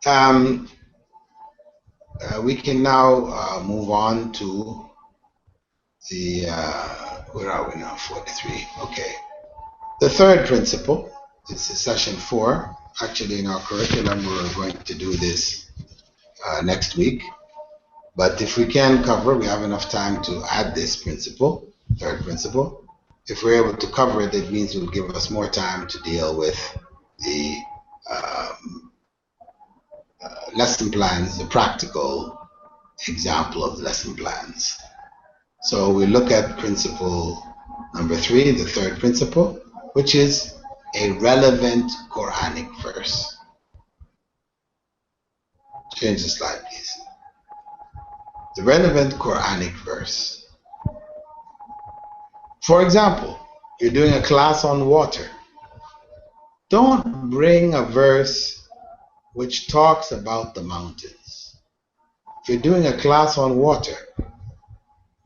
Um, we can now move on to the, where are we now? 43. Okay. The third principle, this is session 4. Actually, in our curriculum, we're going to do this next week. But if we can cover, we have enough time to add this principle, third principle. If we're able to cover it, it means it will give us more time to deal with the lesson plans, the practical example of the lesson plans. So we look at principle number 3, the third principle, which is a relevant Quranic verse. Change the slide, please. The relevant Quranic verse. For example, you're doing a class on water. Don't bring a verse which talks about the mountains. If you're doing a class on water,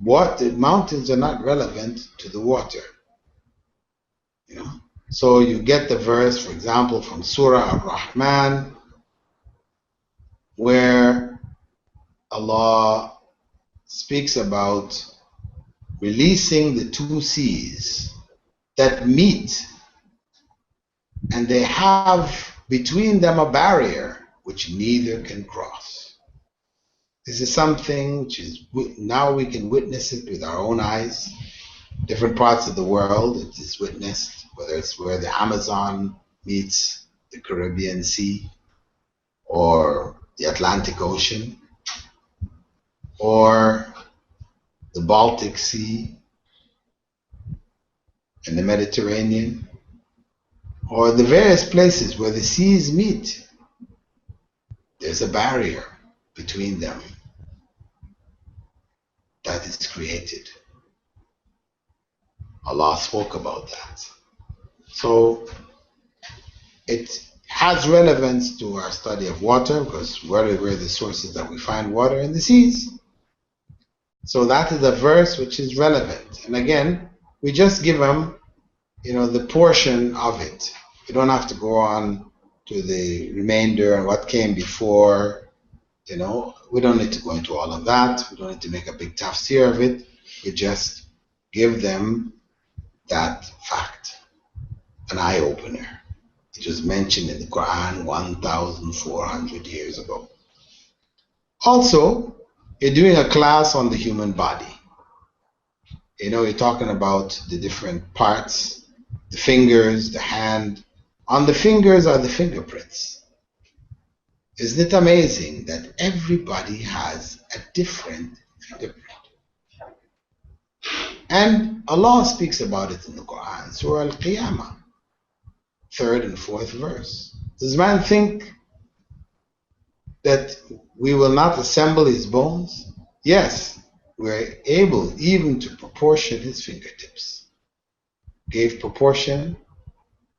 the mountains are not relevant to the water. You know? So you get the verse, for example, from Surah Ar-Rahman, where Allah speaks about releasing the two seas that meet, and they have between them a barrier which neither can cross. This is something which is now we can witness it with our own eyes. Different parts of the world it is witnessed, whether it's where the Amazon meets the Caribbean Sea, or the Atlantic Ocean, or the Baltic Sea and the Mediterranean, or the various places where the seas meet. There's a barrier between them that is created. Allah spoke about that. So it has relevance to our study of water, because where are the sources that we find water? In the seas. So that is a verse which is relevant. And again, we just give them, the portion of it. You don't have to go on to the remainder and what came before. We don't need to go into all of that. We don't need to make a big tafsir of it. We just give them that fact, an eye-opener. It was mentioned in the Quran 1,400 years ago. Also, you're doing a class on the human body. You're talking about the different parts, the fingers, the hand. On the fingers are the fingerprints. Isn't it amazing that everybody has a different fingerprint? And Allah speaks about it in the Quran, Surah Al-Qiyamah, 3rd and 4th verse. Does man think that we will not assemble his bones? Yes, we're able even to proportion his fingertips. Gave proportion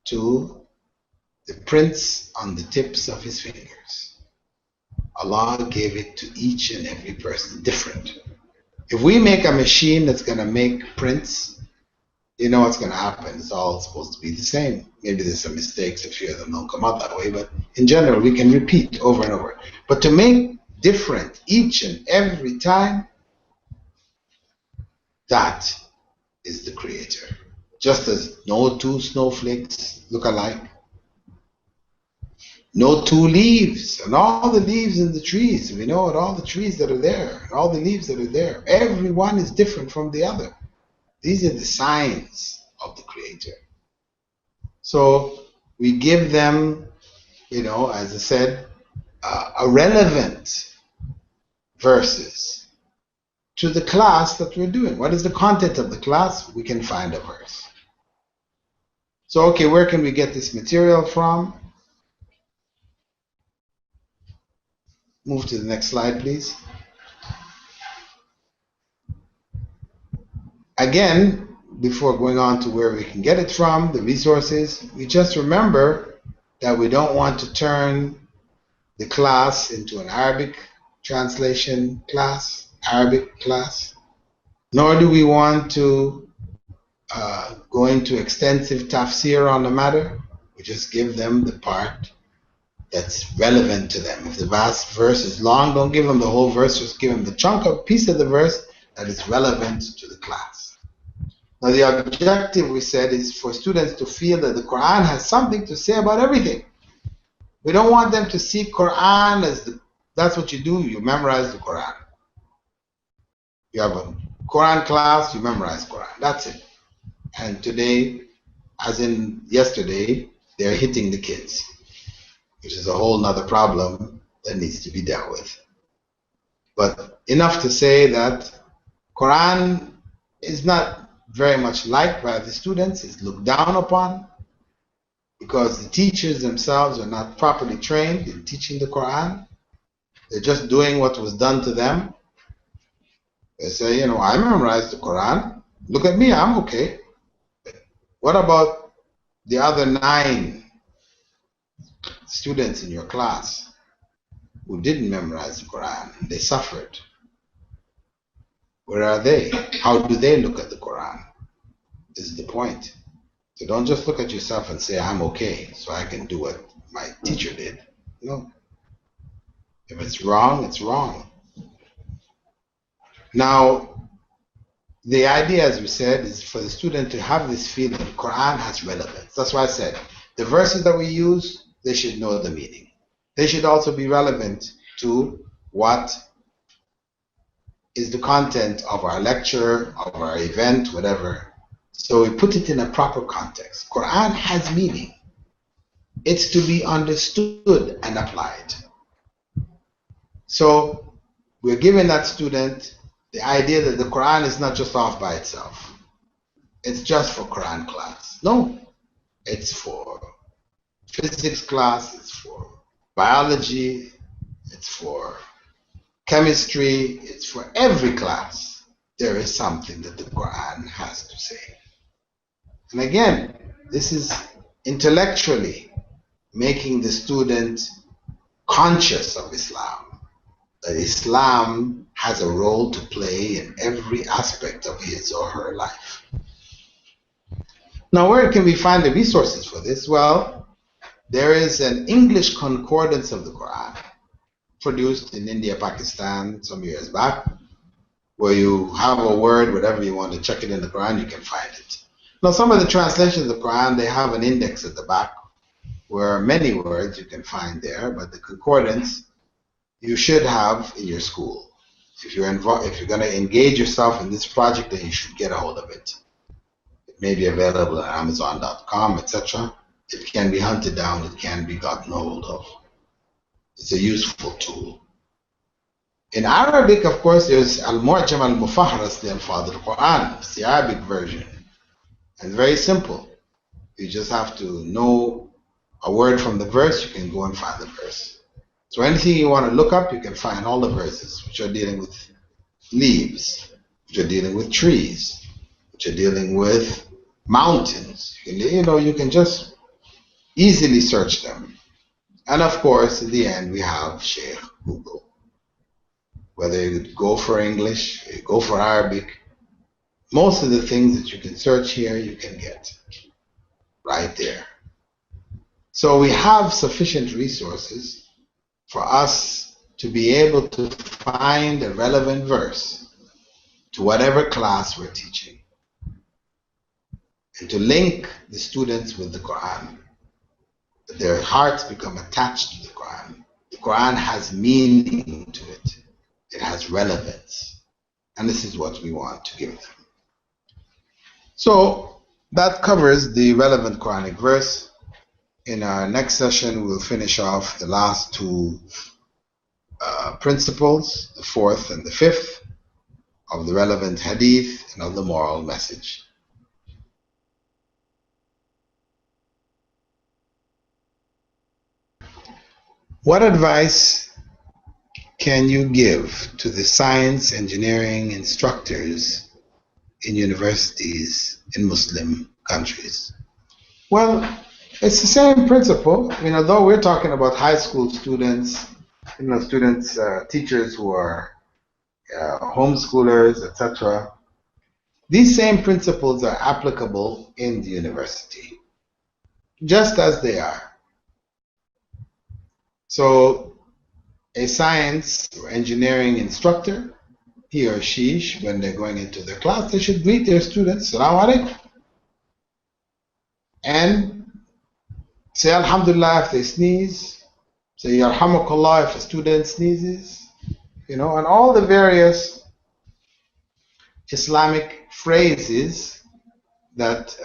to the prints on the tips of his fingers. Allah gave it to each and every person different. If we make a machine that's going to make prints, you know what's going to happen. It's all supposed to be the same. Maybe there's some mistakes, a few of them don't come out that way, but in general, we can repeat over and over. But to make different each and every time, that is the Creator. Just as no two snowflakes look alike, no two leaves, and all the leaves in the trees, we know it, all the trees that are there, and all the leaves that are there, every one is different from the other. These are the signs of the Creator. So we give them, as I said, relevant verses to the class that we're doing. What is the content of the class? We can find a verse. So, okay, where can we get this material from? Move to the next slide, please. Again, before going on to where we can get it from, the resources, we just remember that we don't want to turn the class into an Arabic translation class, Arabic class, nor do we want to go into extensive tafsir on the matter. We just give them the part that's relevant to them. If the verse is long, don't give them the whole verse, just give them the chunk of piece of the verse that is relevant to the class. Now the objective, we said, is for students to feel that the Quran has something to say about everything. We don't want them to see Quran as that's what you do, you memorize the Quran. You have a Quran class, you memorize Quran, that's it. And today, as in yesterday, they're hitting the kids, which is a whole nother problem that needs to be dealt with. But enough to say that Quran is not very much liked by the students, it's looked down upon, because the teachers themselves are not properly trained in teaching the Quran. They're just doing what was done to them. They say, you know, I memorized the Quran. Look at me, I'm okay. What about the other 9 students in your class who didn't memorize the Quran? They suffered. Where are they? How do they look at the Quran? This is the point. So don't just look at yourself and say, I'm okay, so I can do what my teacher did. No. If it's wrong, it's wrong. Now, the idea, as we said, is for the student to have this feeling the Quran has relevance. That's why I said the verses that we use, they should know the meaning. They should also be relevant to what is the content of our lecture, of our event, whatever. So we put it in a proper context. Quran has meaning. It's to be understood and applied. So we're giving that student the idea that the Quran is not just off by itself. It's just for Quran class. No, it's for physics class, it's for biology, it's for chemistry, it's for every class. There is something that the Quran has to say. And again, this is intellectually making the student conscious of Islam, that Islam has a role to play in every aspect of his or her life. Now, where can we find the resources for this? Well, there is an English concordance of the Quran produced in India, Pakistan some years back, where you have a word, whatever you want to check it in the Quran, you can find it. Now, some of the translations of the Quran, they have an index at the back where many words you can find there, but the concordance you should have in your school. If you're going to engage yourself in this project, then you should get a hold of it. It may be available at Amazon.com, etc. It can be hunted down, it can be gotten hold of. It's a useful tool. In Arabic, of course, there's Al-Mu'jam al-Mufahras li al-Fadl al-Quran. It's the Arabic version. And very simple. You just have to know a word from the verse, you can go and find the verse. So anything you want to look up, you can find all the verses which are dealing with leaves, which are dealing with trees, which are dealing with mountains. You can just easily search them. And of course, in the end, we have Sheikh Google. Whether you go for English, or you go for Arabic, most of the things that you can search here, you can get right there. So we have sufficient resources for us to be able to find a relevant verse to whatever class we're teaching, and to link the students with the Quran. Their hearts become attached to the Quran. The Quran has meaning to it. It has relevance. And this is what we want to give them. So that covers the relevant Quranic verse. In our next session, we'll finish off the last 2 principles, the 4th and the 5th, of the relevant hadith and of the moral message. What advice can you give to the science engineering instructors in universities in Muslim countries? Well, it's the same principle. Though we're talking about high school students, teachers who are homeschoolers, etc. These same principles are applicable in the university, just as they are. So a science or engineering instructor, he or she, when they're going into their class, they should greet their students, Salaam alaikum, and say Alhamdulillah if they sneeze, say Yarhamukallah if a student sneezes, and all the various Islamic phrases that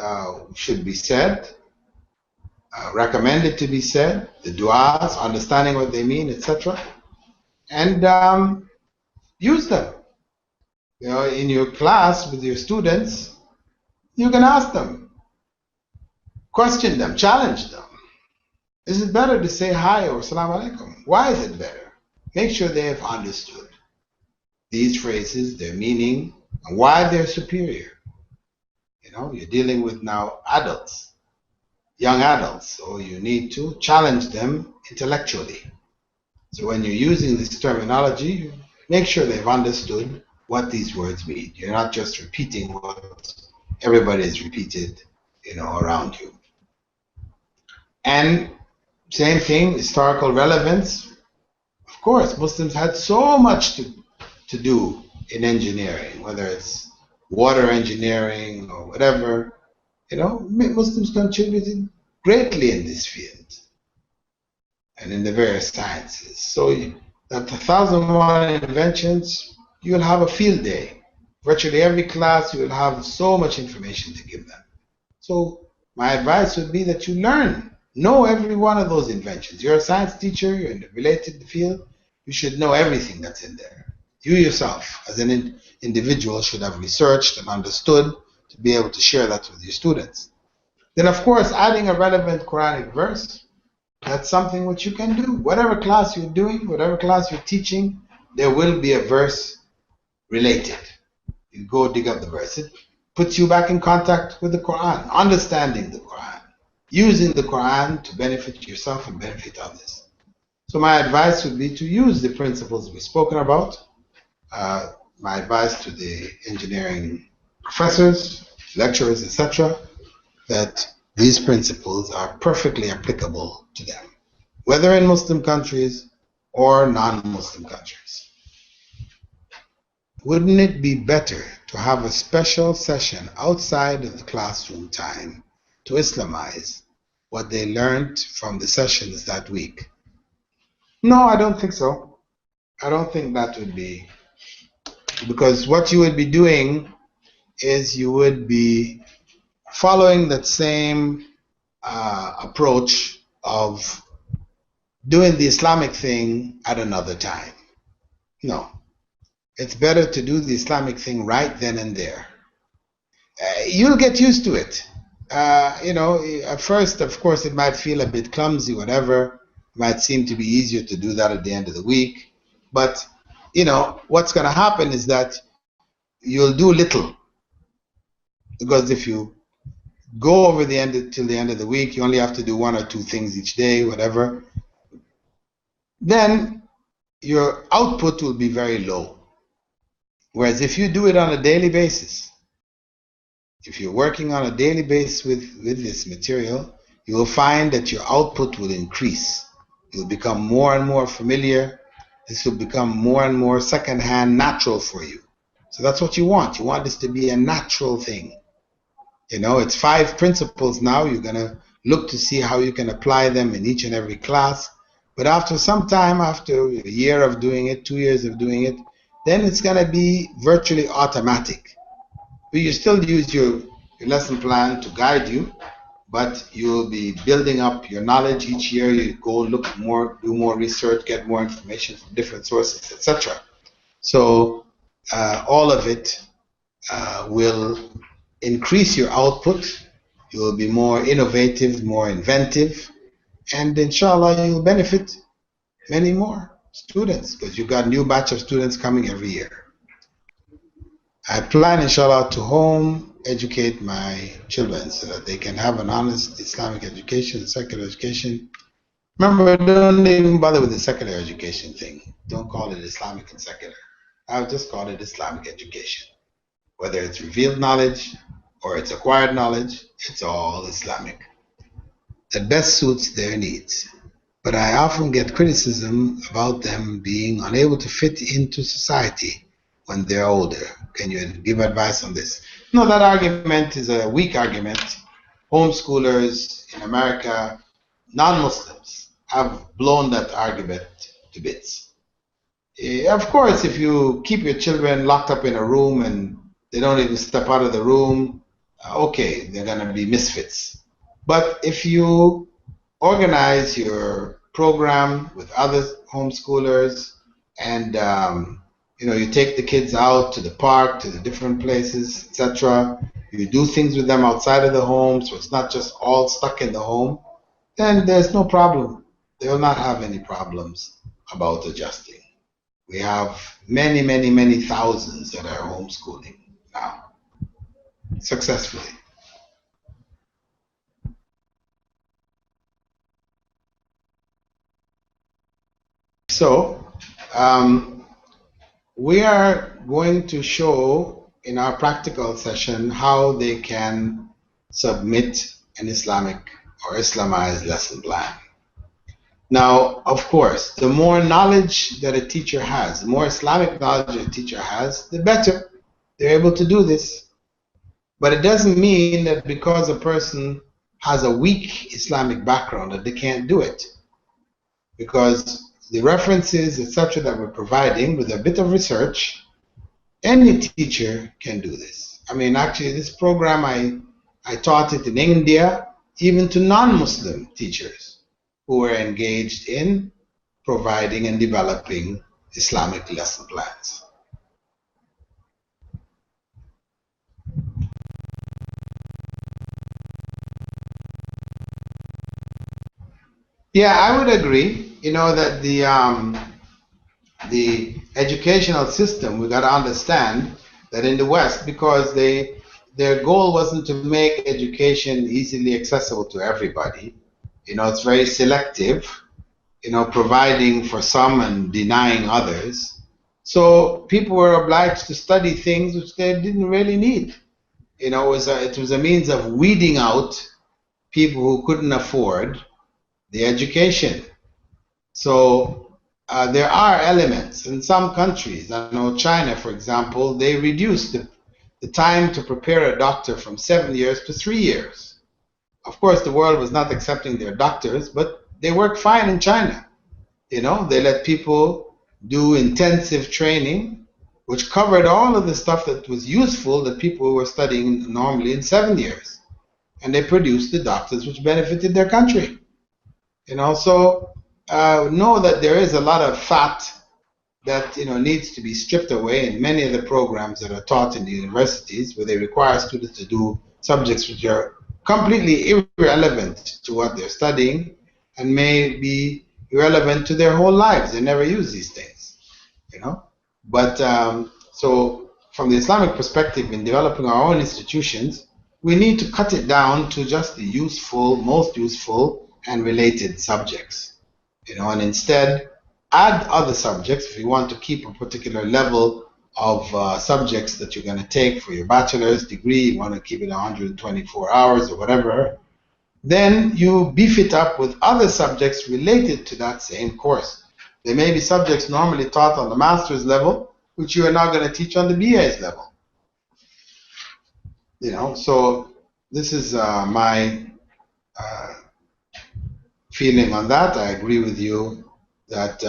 should be said, recommended to be said, the du'as, understanding what they mean, etc., and use them. In your class with your students, you can ask them, question them, challenge them. Is it better to say hi or salam alaikum? Why is it better? Make sure they have understood these phrases, their meaning, and why they're superior. You're dealing with now adults, young adults, so you need to challenge them intellectually. So when you're using this terminology, make sure they've understood what these words mean. You're not just repeating what everybody has repeated, around you. And same thing, historical relevance. Of course, Muslims had so much to do in engineering, whether it's water engineering or whatever. Muslims contributed greatly in this field and in the various sciences. So that 1,001 inventions, you'll have a field day. Virtually every class, you will have so much information to give them. So my advice would be that you know every one of those inventions. You're a science teacher, you're in the related field, you should know everything that's in there. You yourself, as an individual, should have researched and understood to be able to share that with your students. Then, of course, adding a relevant Quranic verse, that's something which you can do. Whatever class you're doing, whatever class you're teaching, there will be a verse related. You go dig up the verse. It puts you back in contact with the Quran, understanding the Quran, using the Quran to benefit yourself and benefit others. So my advice would be to use the principles we've spoken about. My advice to the engineering professors, lecturers, etc., that these principles are perfectly applicable to them, whether in Muslim countries or non-Muslim countries. Wouldn't it be better to have a special session outside of the classroom time to Islamize what they learned from the sessions that week? No, I don't think so. I don't think that would be, because what you would be doing is you would be following that same approach of doing the Islamic thing at another time. No. It's better to do the Islamic thing right then and there. You'll get used to it. At first, of course, it might feel a bit clumsy, whatever. It might seem to be easier to do that at the end of the week. But, what's going to happen is that you'll do little. Because if you go over till the end of the week, you only have to do one or two things each day, whatever. Then your output will be very low. Whereas if you do it on a daily basis, if you're working on a daily basis with this material, you will find that your output will increase. You'll become more and more familiar. This will become more and more secondhand, natural for you. So that's what you want. You want this to be a natural thing. It's 5 principles now. You're going to look to see how you can apply them in each and every class. But after some time, after a year of doing it, 2 years of doing it, then it's going to be virtually automatic. But you still use your lesson plan to guide you, but you'll be building up your knowledge each year. You go look more, do more research, get more information from different sources, etc. So all of it will increase your output. You will be more innovative, more inventive, and inshallah you'll benefit many more students, because you've got a new batch of students coming every year. I plan, inshallah, to home educate my children so that they can have an honest Islamic education, secular education. Remember, don't even bother with the secular education thing. Don't call it Islamic and secular. I'll just call it Islamic education. Whether it's revealed knowledge or it's acquired knowledge, it's all Islamic. That best suits their needs. but I often get criticism about them being unable to fit into society when they're older. Can you give advice on this? No, that argument is a weak argument. Homeschoolers in America, non-Muslims, have blown that argument to bits. Of course, if you keep your children locked up in a room and they don't even step out of the room, okay, they're going to be misfits. But if you organize your program with other homeschoolers and you take the kids out to the park, to the different places, etc., you do things with them outside of the home, so it's not just all stuck in the home, then there's no problem. They will not have any problems about adjusting. We have many, many, many thousands that are homeschooling now, successfully. So, we are going to show in our practical session how they can submit an Islamic or Islamized lesson plan. Now, of course, the more knowledge that a teacher has, the more Islamic knowledge a teacher has, the better they're able to do this. But it doesn't mean that because a person has a weak Islamic background that they can't do it. Because the references, etc., that we're providing with a bit of research, any teacher can do this. I mean, actually, this program, I taught it in India, even to non-Muslim teachers who were engaged in providing and developing Islamic lesson plans. Yeah, I would agree, that the educational system, we got to understand that in the West, because their goal wasn't to make education easily accessible to everybody. It's very selective, providing for some and denying others. So people were obliged to study things which they didn't really need. It was a means of weeding out people who couldn't afford the education. So there are elements in some countries. I know China, for example, they reduced the time to prepare a doctor from 7 years to 3 years. Of course, the world was not accepting their doctors, but they worked fine in China. They let people do intensive training, which covered all of the stuff that was useful that people were studying normally in 7 years. And they produced the doctors which benefited their country. So know that there is a lot of fat that needs to be stripped away in many of the programs that are taught in the universities, where they require students to do subjects which are completely irrelevant to what they're studying and may be irrelevant to their whole lives. They never use these things, But so from the Islamic perspective, in developing our own institutions, we need to cut it down to just the useful, most useful and related subjects, and instead add other subjects if you want to keep a particular level of subjects that you're going to take for your bachelor's degree. You want to keep it 124 hours or whatever, then you beef it up with other subjects related to that same course. There may be subjects normally taught on the master's level, which you are now going to teach on the BA's level. So this is my feeling on that. I agree with you that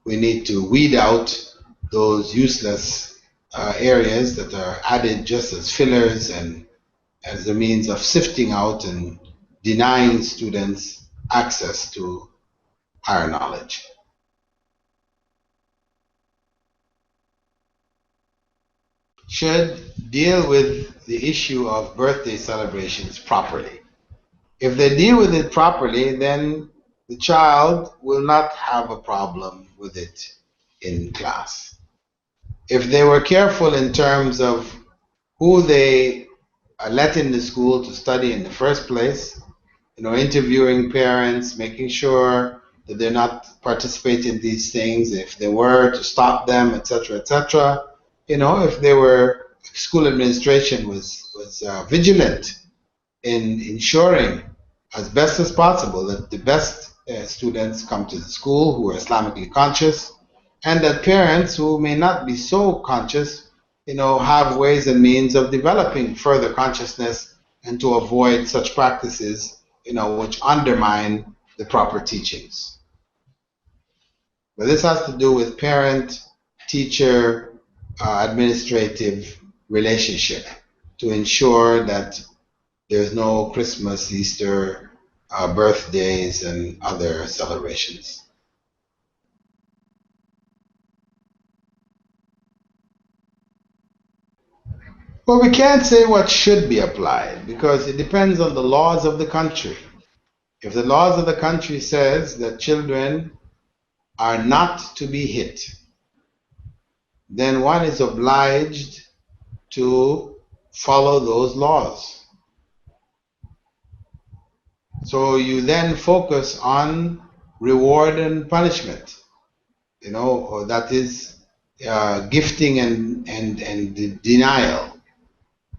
we need to weed out those useless areas that are added just as fillers and as a means of sifting out and denying students access to higher knowledge. Should deal with the issue of birthday celebrations properly. If they deal with it properly, then the child will not have a problem with it in class. If they were careful in terms of who they let in the school to study in the first place, interviewing parents, making sure that they're not participating in these things, if they were to stop them, etc., etc. If they were, school administration was vigilant in ensuring as best as possible that the best students come to the school who are Islamically conscious, and that parents who may not be so conscious, have ways and means of developing further consciousness and to avoid such practices, which undermine the proper teachings. But this has to do with parent, teacher, administrative relationship to ensure that there's no Christmas, Easter, birthdays, and other celebrations. Well, we can't say what should be applied because it depends on the laws of the country. If the laws of the country says that children are not to be hit, then one is obliged to follow those laws. So you then focus on reward and punishment, or that is gifting and denial,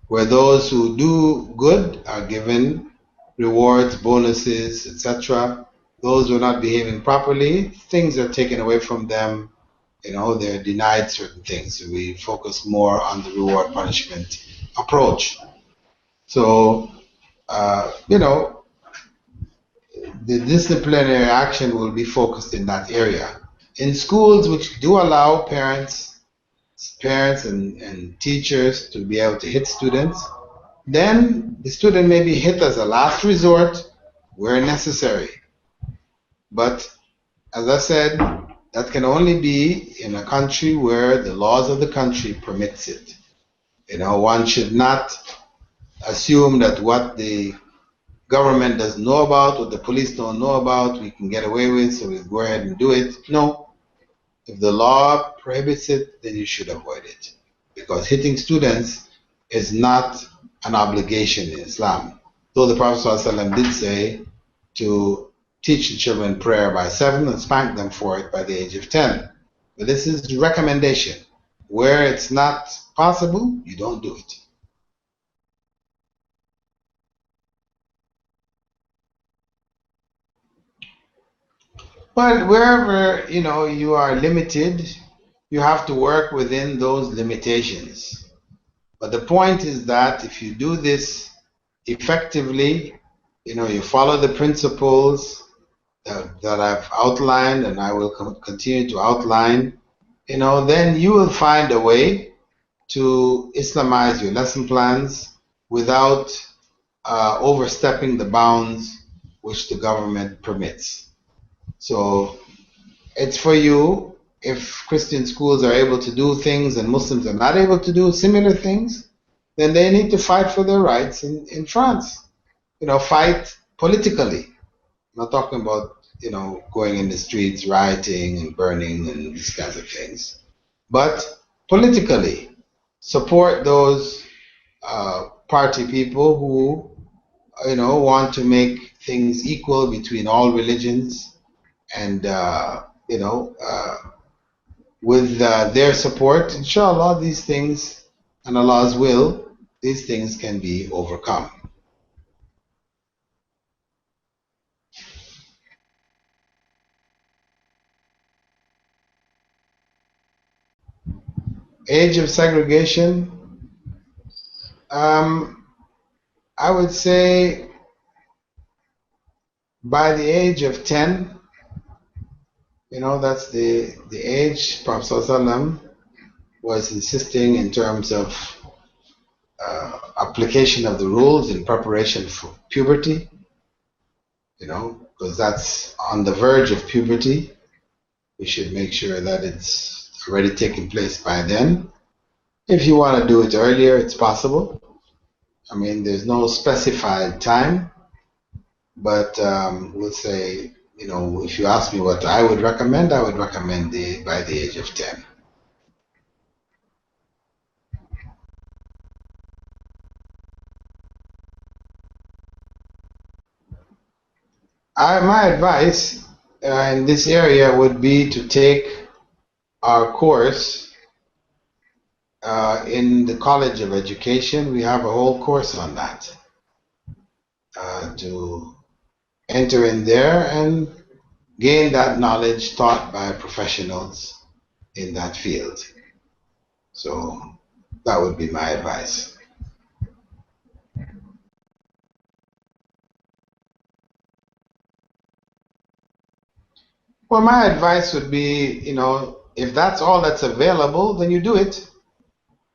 where those who do good are given rewards, bonuses, etc. Those who are not behaving properly, things are taken away from them. They're denied certain things. So we focus more on the reward punishment approach. So, the disciplinary action will be focused in that area. In schools which do allow parents and teachers to be able to hit students, then the student may be hit as a last resort where necessary. But as I said, that can only be in a country where the laws of the country permits it. One should not assume that what the government doesn't know about, what the police don't know about, we can get away with, so we go ahead and do it. No. If the law prohibits it, then you should avoid it. Because hitting students is not an obligation in Islam. Though the Prophet ﷺ did say to teach the children prayer by 7 and spank them for it by the age of 10. But this is recommendation. Where it's not possible, you don't do it. But wherever you are limited, you have to work within those limitations. But the point is that if you do this effectively, you follow the principles that I've outlined and I will continue to outline, then you will find a way to Islamize your lesson plans without overstepping the bounds which the government permits. So it's for you. If Christian schools are able to do things and Muslims are not able to do similar things, then they need to fight for their rights in France. Fight politically. I'm not talking about, going in the streets, rioting and burning and these kinds of things. But politically, support those party people who, want to make things equal between all religions and, with their support, inshallah, these things, and Allah's will, these things can be overcome. Age of segregation, I would say by the age of 10, that's the age Prophet ﷺ was insisting in terms of application of the rules in preparation for puberty, because that's on the verge of puberty. We should make sure that it's already taken place by then. If you want to do it earlier, it's possible. I mean, there's no specified time, but we'll say, if you ask me what I would recommend by the age of 10. My advice in this area would be to take our course in the College of Education. We have a whole course on that. To enter in there and gain that knowledge taught by professionals in that field. So that would be my advice. Well, my advice would be, if that's all that's available, then you do it.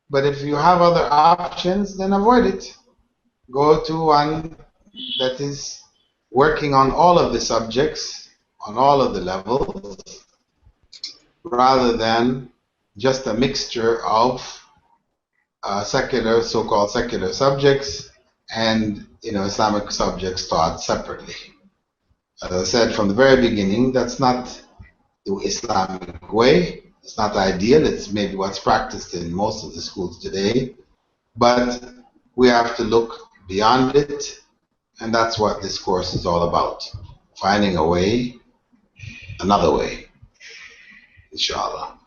But if you have other options, then avoid it. Go to one that is working on all of the subjects, on all of the levels, rather than just a mixture of secular, so-called secular subjects and Islamic subjects taught separately. As I said from the very beginning, that's not the Islamic way. It's not ideal. It's maybe what's practiced in most of the schools today. But we have to look beyond it, and that's what this course is all about. Finding a way, another way, inshallah.